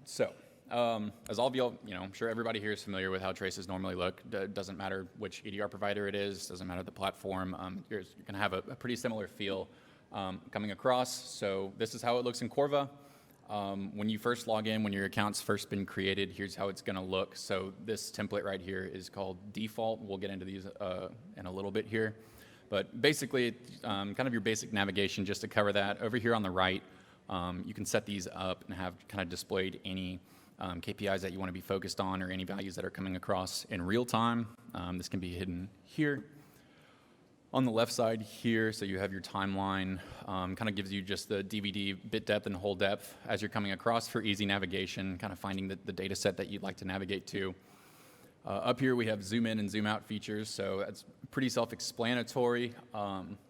So, as all of y'all, I'm sure everybody here is familiar with how traces normally look. Doesn't matter which EDR provider it is, doesn't matter the platform. You're going to have a pretty similar feel coming across. So this is how it looks in Corva. When you first log in, when your account's first been created, here's how it's going to look. So this template right here is called default. We'll get into these in a little bit here. But basically, kind of your basic navigation, just to cover that. Over here on the right, you can set these up and have kind of displayed any KPIs that you want to be focused on or any values that are coming across in real time. This can be hidden here. On the left side here, so you have your timeline, kind of gives you just the DVD bit depth and hole depth as you're coming across for easy navigation, kind of finding the data set that you'd like to navigate to. Up here we have zoom in and zoom out features, so that's pretty self-explanatory.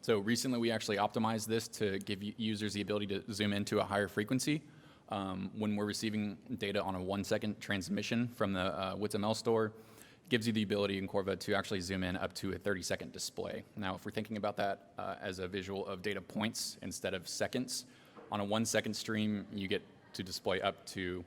So recently we actually optimized this to give users the ability to zoom into a higher frequency. When we're receiving data on a 1-second transmission from the WitsML store, it gives you the ability in Corva to actually zoom in up to a 30-second display. Now, if we're thinking about that as a visual of data points instead of seconds, on a 1-second stream, you get to display up to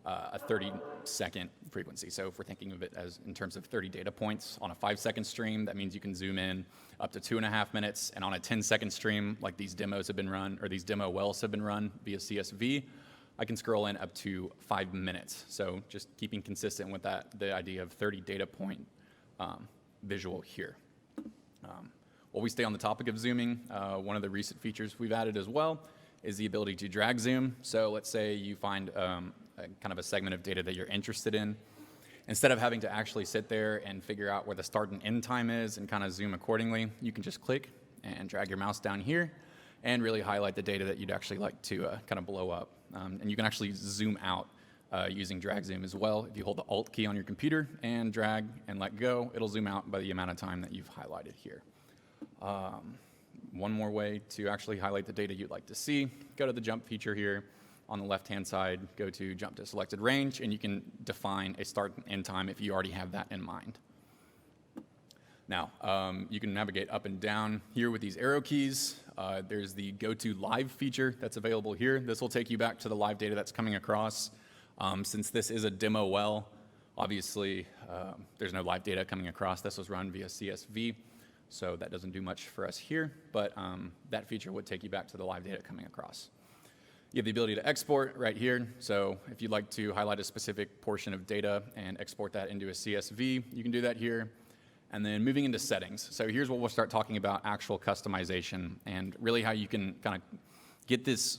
a 30-second frequency. So if we're thinking of it as in terms of 30 data points, on a 5-second stream, that means you can zoom in up to 2.5 minutes. And on a 10-second stream, like these demos have been run, or these demo wells have been run via CSV, I can scroll in up to 5 minutes. So just keeping consistent with that, the idea of 30 data point visual here. While we stay on the topic of zooming, one of the recent features we've added as well is the ability to drag zoom. So let's say you find kind of a segment of data that you're interested in. Instead of having to actually sit there and figure out where the start and end time is and kind of zoom accordingly, you can just click and drag your mouse down here and really highlight the data that you'd actually like to kind of blow up. And you can actually zoom out using drag zoom as well. If you hold the Alt key on your computer and drag and let go, it'll zoom out by the amount of time that you've highlighted here. One more way to actually highlight the data you'd like to see, go to the jump feature here. On the left-hand side, go to jump to selected range, and you can define a start and end time if you already have that in mind. Now, you can navigate up and down here with these arrow keys. There's the go to live feature that's available here. This will take you back to the live data that's coming across. Since this is a demo well, obviously there's no live data coming across. This was run via CSV, so that doesn't do much for us here, but that feature would take you back to the live data coming across. You have the ability to export right here. So if you'd like to highlight a specific portion of data and export that into a CSV, you can do that here. And then moving into settings. So here's what we'll start talking about, actual customization and really how you can kind of get this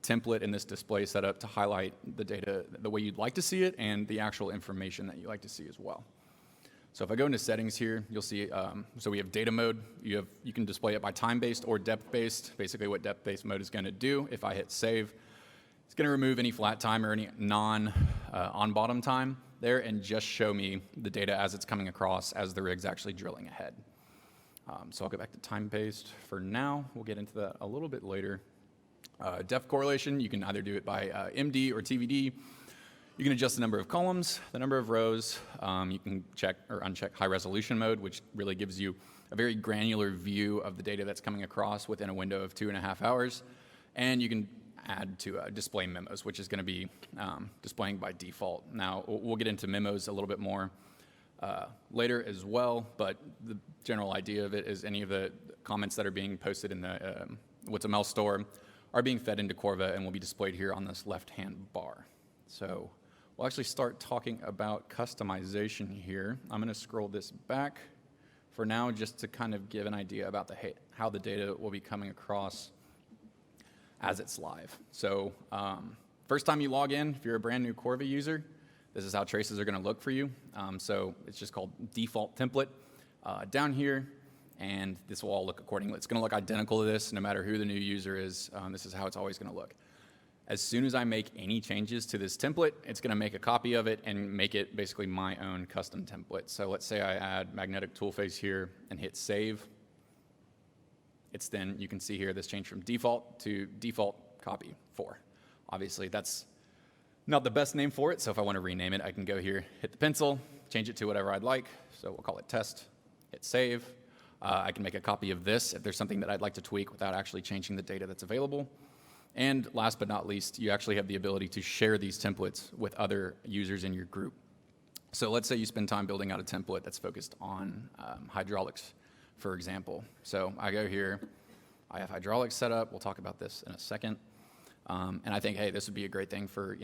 template and this display set up to highlight the data the way you'd like to see it and the actual information that you like to see as well. So if I go into settings here, you'll see, so we have data mode. You can display it by time-based or depth-based. Basically what depth-based mode is going to do, if I hit save, it's going to remove any flat time or any on-bottom time there and just show me the data as it's coming across as the rig's actually drilling ahead. So I'll go back to time-based for now. We'll get into that a little bit later. Depth correlation, you can either do it by MD or TVD. You can adjust the number of columns, the number of rows. You can check or uncheck high resolution mode, which really gives you a very granular view of the data that's coming across within a window of 2.5 hours. And you can add to display memos, which is going to be displaying by default. Now, we'll get into memos a little bit more later as well, but the general idea of it is any of the comments that are being posted in the WitsML store are being fed into Corva and will be displayed here on this left-hand bar. So we'll actually start talking about customization here. I'm going to scroll this back for now just to kind of give an idea about how the data will be coming across as it's live. So first time you log in, if you're a brand new Corva user, this is how traces are going to look for you. So it's just called default template down here, and this will all look accordingly. It's going to look identical to this no matter who the new user is. This is how it's always going to look. As soon as I make any changes to this template, it's going to make a copy of it and make it basically my own custom template. So let's say I add magnetic tool face here and hit save. It's then, you can see here, this changed from default to default copy 4. Obviously, that's not the best name for it, so if I want to rename it, I can go here, hit the pencil, change it to whatever I'd like. So we'll call it test, hit save. I can make a copy of this if there's something that I'd like to tweak without actually changing the data that's available. And last but not least, you actually have the ability to share these templates with other users in your group. So let's say you spend time building out a template that's focused on hydraulics, for example. So I go here, I have hydraulics set up. We'll talk about this in a second. And I think, hey, this would be a great thing for,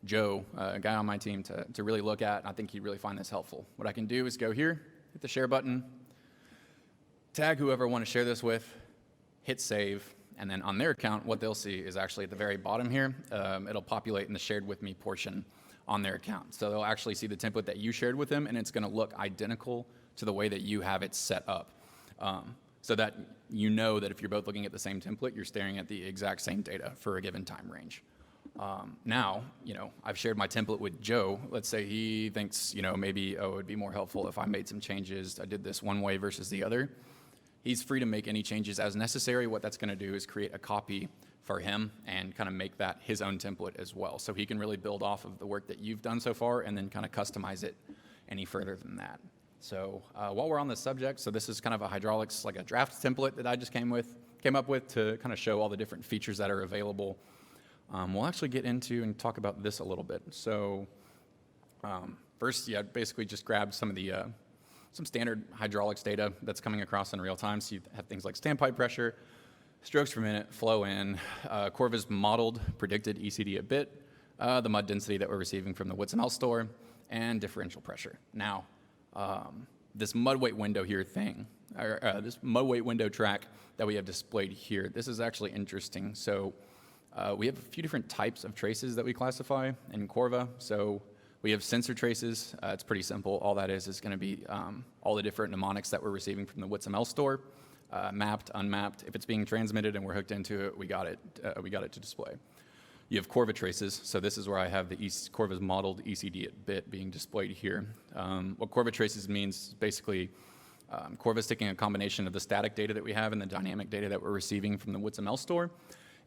Joe, a guy on my team, to really look at. And I think he'd really find this helpful. What I can do is go here, hit the share button, tag whoever I want to share this with, hit save, and then on their account, what they'll see is actually at the very bottom here, it'll populate in the shared with me portion on their account. So they'll actually see the template that you shared with them, and it's going to look identical to the way that you have it set up. So that you know that if you're both looking at the same template, you're staring at the exact same data for a given time range. Now, I've shared my template with Joe. Let's say he thinks, maybe, it would be more helpful if I made some changes. I did this one way versus the other. He's free to make any changes as necessary. What that's going to do is create a copy for him and kind of make that his own template as well. So he can really build off of the work that you've done so far and then kind of customize it any further than that. So while we're on the subject, so this is kind of a hydraulics, like a draft template that I just came up with to kind of show all the different features that are available. We'll actually get into and talk about this a little bit. So first, basically just grab some of the some standard hydraulics data that's coming across in real time. So you have things like standpipe pressure, strokes per minute, flow in, Corva's modeled predicted ECD at bit, the mud density that we're receiving from the WITSML store, and differential pressure. Now, this mud weight window here this mud weight window track that we have displayed here, this is actually interesting. So we have a few different types of traces that we classify in Corva. So we have sensor traces. It's pretty simple. All that is going to be all the different mnemonics that we're receiving from the WITSML store, mapped, unmapped. If it's being transmitted and we're hooked into it, we got it to display. You have Corva traces. So this is where I have the Corva's modeled ECD at bit being displayed here. What Corva traces means basically Corva's taking a combination of the static data that we have and the dynamic data that we're receiving from the WITSML store,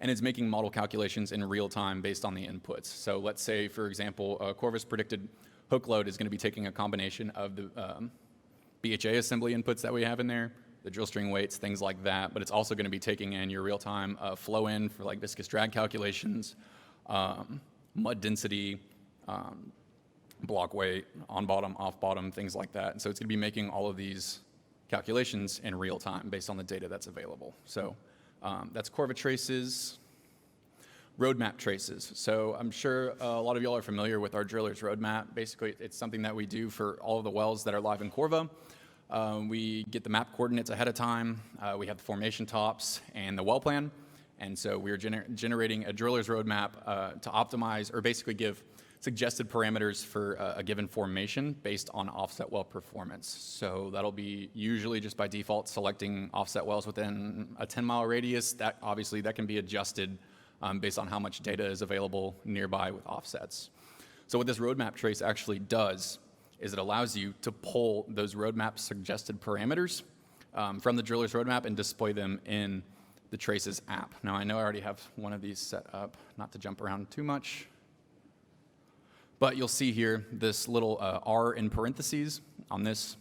and it's making model calculations in real time based on the inputs. So let's say, for example, Corva's predicted hook load is going to be taking a combination of the BHA assembly inputs that we have in there, the drill string weights, things like that, but it's also going to be taking in your real-time flow in for like viscous drag calculations, mud density, block weight, on bottom, off bottom, things like that. And so it's going to be making all of these calculations in real time based on the data that's available. So that's Corva traces. Roadmap traces. So I'm sure a lot of y'all are familiar with our driller's roadmap. Basically, it's something that we do for all of the wells that are live in Corva. We get the map coordinates ahead of time. We have the formation tops and the well plan. And so we're generating a driller's roadmap to optimize or basically give suggested parameters for a given formation based on offset well performance. So that'll be usually just by default selecting offset wells within a 10-mile radius. That obviously that can be adjusted based on how much data is available nearby with offsets. So what this roadmap trace actually does is it allows you to pull those roadmap suggested parameters from the driller's roadmap and display them in the Traces app. Now I know I already have one of these set up, not to jump around too much, but you'll see here this little R in parentheses on this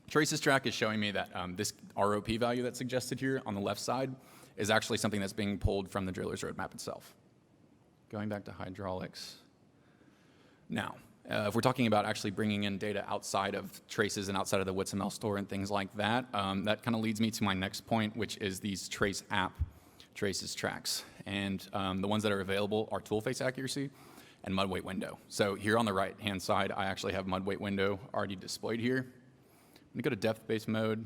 Traces track is showing me that this ROP value that's suggested here on the left side is actually something that's being pulled from the driller's roadmap itself. Going back to hydraulics. Now, if we're talking about actually bringing in data outside of traces and outside of the WITSML store and things like that, that kind of leads me to my next point, which is these Trace app traces tracks. And the ones that are available are tool face accuracy and mud weight window. So here on the right-hand side, I actually have mud weight window already displayed here. I'm going to go to depth-based mode.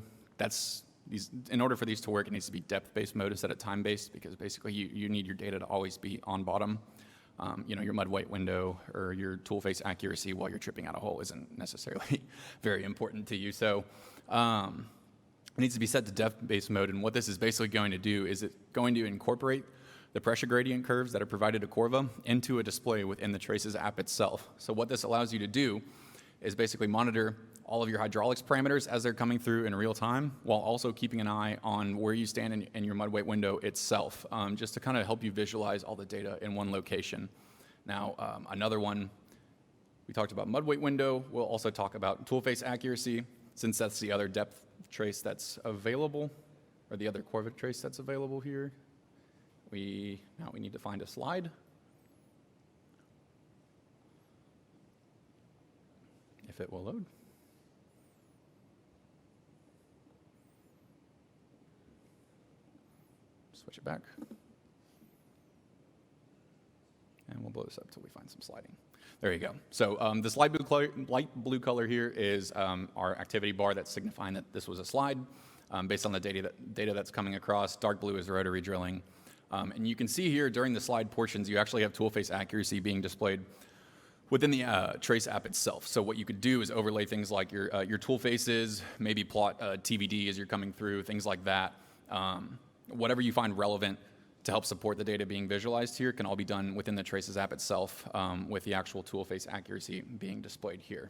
In order for these to work, it needs to be depth-based mode instead of time-based, because basically you need your data to always be on bottom. Your mud weight window or your tool face accuracy while you're tripping out a hole isn't necessarily very important to you. So it needs to be set to depth-based mode. And what this is basically going to do is it's going to incorporate the pressure gradient curves that are provided to Corva into a display within the Traces app itself. So what this allows you to do is basically monitor all of your hydraulics parameters as they're coming through in real time, while also keeping an eye on where you stand in your mud weight window itself, just to kind of help you visualize all the data in one location. Now, another one, we talked about mud weight window. We'll also talk about tool face accuracy, since that's the other depth trace that's available, or the other Corva trace that's available here. Now we need to find a slide. If it will load. Switch it back. And we'll blow this up until we find some sliding. There you go. So this light blue color here is our activity bar that's signifying that this was a slide based on the data that's coming across. Dark blue is rotary drilling. And you can see here during the slide portions, you actually have tool face accuracy being displayed within the trace app itself. So what you could do is overlay things like your tool faces, maybe plot TVD as you're coming through, things like that. Whatever you find relevant to help support the data being visualized here can all be done within the Traces app itself with the actual tool face accuracy being displayed here.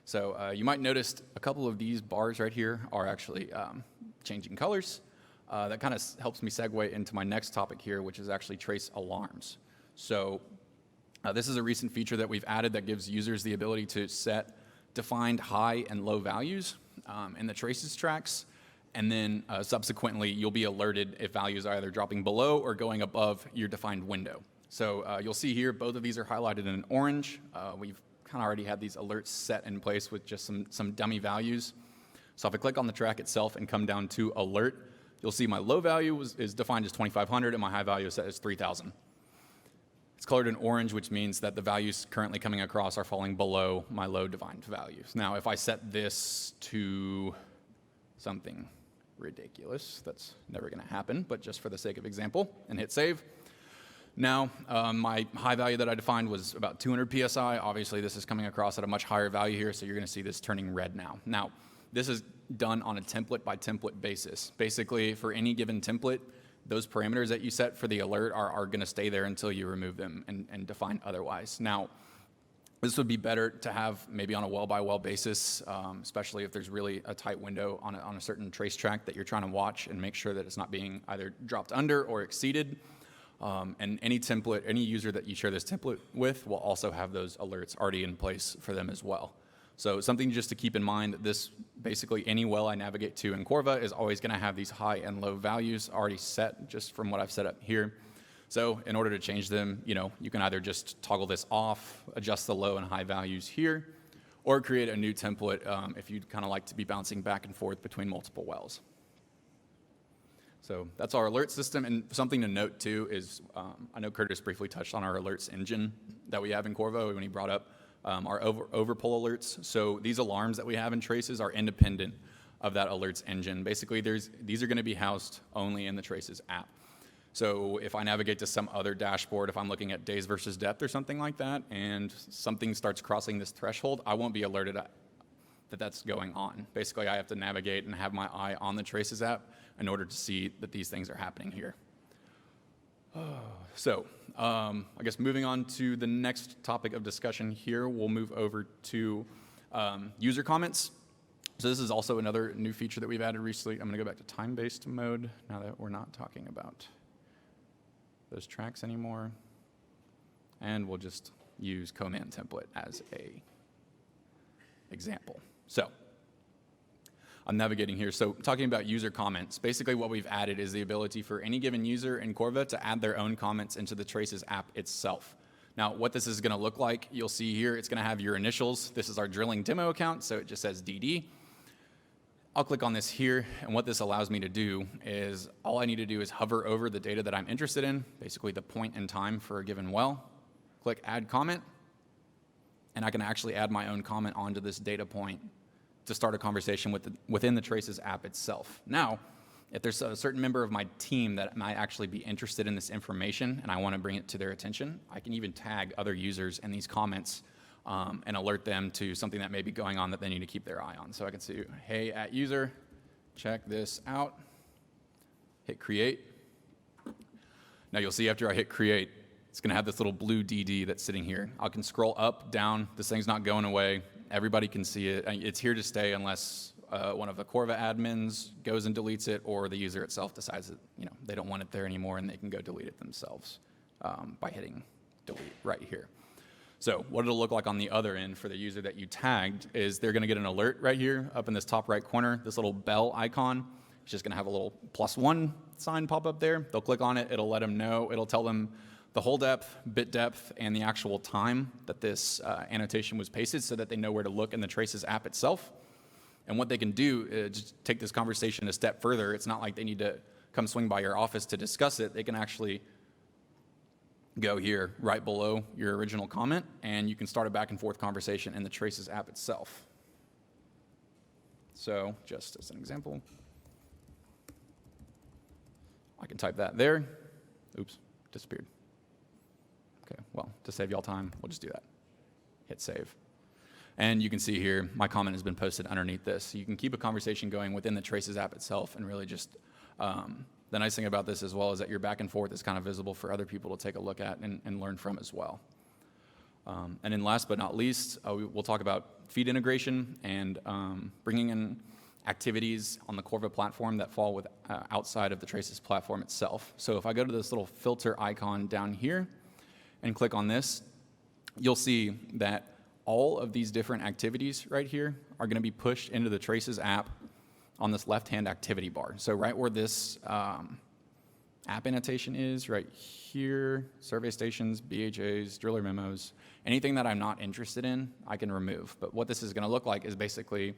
So you might notice a couple of these bars right here are actually changing colors. That kind of helps me segue into my next topic here, which is actually trace alarms. So this is a recent feature that we've added that gives users the ability to set defined high and low values in the traces tracks. And then subsequently, you'll be alerted if values are either dropping below or going above your defined window. So you'll see here, both of these are highlighted in orange. We've kind of already had these alerts set in place with just some dummy values. So if I click on the track itself and come down to alert, you'll see my low value is defined as 2,500 and my high value is set as 3,000. It's colored in orange, which means that the values currently coming across are falling below my low defined values. Now, if I set this to something ridiculous, that's never going to happen, but just for the sake of example, and hit save. Now, my high value that I defined was about 200 PSI. Obviously, this is coming across at a much higher value here, so you're going to see this turning red now. Now, this is done on a template by template basis. Basically, for any given template, those parameters that you set for the alert are going to stay there until you remove them and define otherwise. Now, this would be better to have maybe on a well-by-well basis, especially if there's really a tight window on a certain trace track that you're trying to watch and make sure that it's not being either dropped under or exceeded. And any template, any user that you share this template with will also have those alerts already in place for them as well. So something just to keep in mind that this, basically any well I navigate to in Corva is always going to have these high and low values already set just from what I've set up here. So in order to change them, you can either just toggle this off, adjust the low and high values here, or create a new template if you'd kind of like to be bouncing back and forth between multiple wells. So that's our alert system. And something to note too is, I know Curtis briefly touched on our alerts engine that we have in Corvo when he brought up our overpull alerts. So these alarms that we have in Traces are independent of that alerts engine. Basically, these are going to be housed only in the Traces app. So if I navigate to some other dashboard, if I'm looking at days versus depth or something like that, and something starts crossing this threshold, I won't be alerted that that's going on. Basically, I have to navigate and have my eye on the Traces app in order to see that these things are happening here. So I guess moving on to the next topic of discussion here, we'll move over to user comments. So this is also another new feature that we've added recently. I'm going to go back to time-based mode now that we're not talking about those tracks anymore. And we'll just use command template as a example. So I'm navigating here. So talking about user comments, basically what we've added is the ability for any given user in Corva to add their own comments into the Traces app itself. Now, what this is going to look like, you'll see here, it's going to have your initials. This is our drilling demo account, so it just says DD. I'll click on this here, and what this allows me to do is all I need to do is hover over the data that I'm interested in, basically the point in time for a given well, click Add Comment, and I can actually add my own comment onto this data point to start a conversation within the Traces app itself. Now, if there's a certain member of my team that might actually be interested in this information and I want to bring it to their attention, I can even tag other users in these comments and alert them to something that may be going on that they need to keep their eye on. So I can say, hey, @user, check this out. Hit create. Now you'll see after I hit create, it's going to have this little blue DD that's sitting here. I can scroll up, down. This thing's not going away. Everybody can see it. It's here to stay unless one of the Corva admins goes and deletes it, or the user itself decides that they don't want it there anymore and they can go delete it themselves by hitting delete right here. So what it'll look like on the other end for the user that you tagged is they're going to get an alert right here up in this top right corner, this little bell icon. It's just going to have a little +1 sign pop up there. They'll click on it. It'll let them know. It'll tell them the hole depth, bit depth, and the actual time that this annotation was pasted so that they know where to look in the Traces app itself. And what they can do is just take this conversation a step further. It's not like they need to come swing by your office to discuss it. They can actually go here right below your original comment, and you can start a back and forth conversation in the Traces app itself. So just as an example, I can type that there. Oops, disappeared. Okay, well, to save y'all time, we'll just do that. Hit save. And you can see here, my comment has been posted underneath this. So you can keep a conversation going within the Traces app itself, and really just, the nice thing about this as well is that your back and forth is kind of visible for other people to take a look at and learn from as well. And then last but not least, we'll talk about feed integration and bringing in activities on the Corva platform that fall outside of the Traces platform itself. So if I go to this little filter icon down here and click on this, you'll see that all of these different activities right here are going to be pushed into the Traces app on this left-hand activity bar. So right where this app annotation is, right here, survey stations, BHAs, driller memos, anything that I'm not interested in, I can remove. But what this is going to look like is basically,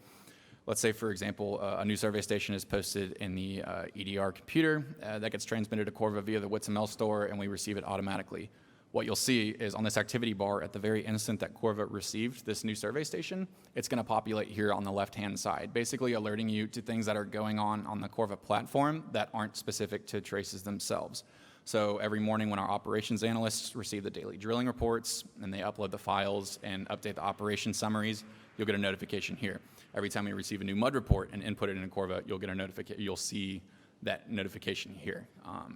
let's say, for example, a new survey station is posted in the EDR computer that gets transmitted to Corva via the WitsML store, and we receive it automatically. What you'll see is on this activity bar, at the very instant that Corva received this new survey station, it's going to populate here on the left-hand side, basically alerting you to things that are going on the Corva platform that aren't specific to Traces themselves. So every morning when our operations analysts receive the daily drilling reports and they upload the files and update the operation summaries, you'll get a notification here. Every time we receive a new mud report and input it in Corva, you'll get a notification. You'll see that notification here.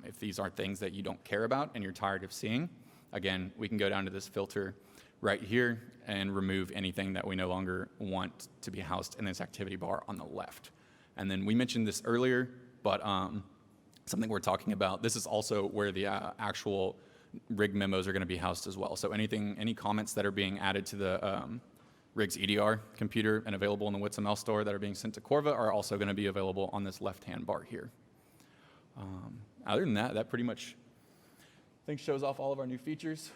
If these are things that you don't care about and you're tired of seeing, again, we can go down to this filter right here and remove anything that we no longer want to be housed in this activity bar on the left. And then we mentioned this earlier, but something we're talking about, this is also where the actual rig memos are going to be housed as well. So any comments that are being added to the rig's EDR computer and available in the WitsML store that are being sent to Corva are also going to be available on this left-hand bar here. Other than that, that pretty much, I think, shows off all of our new features.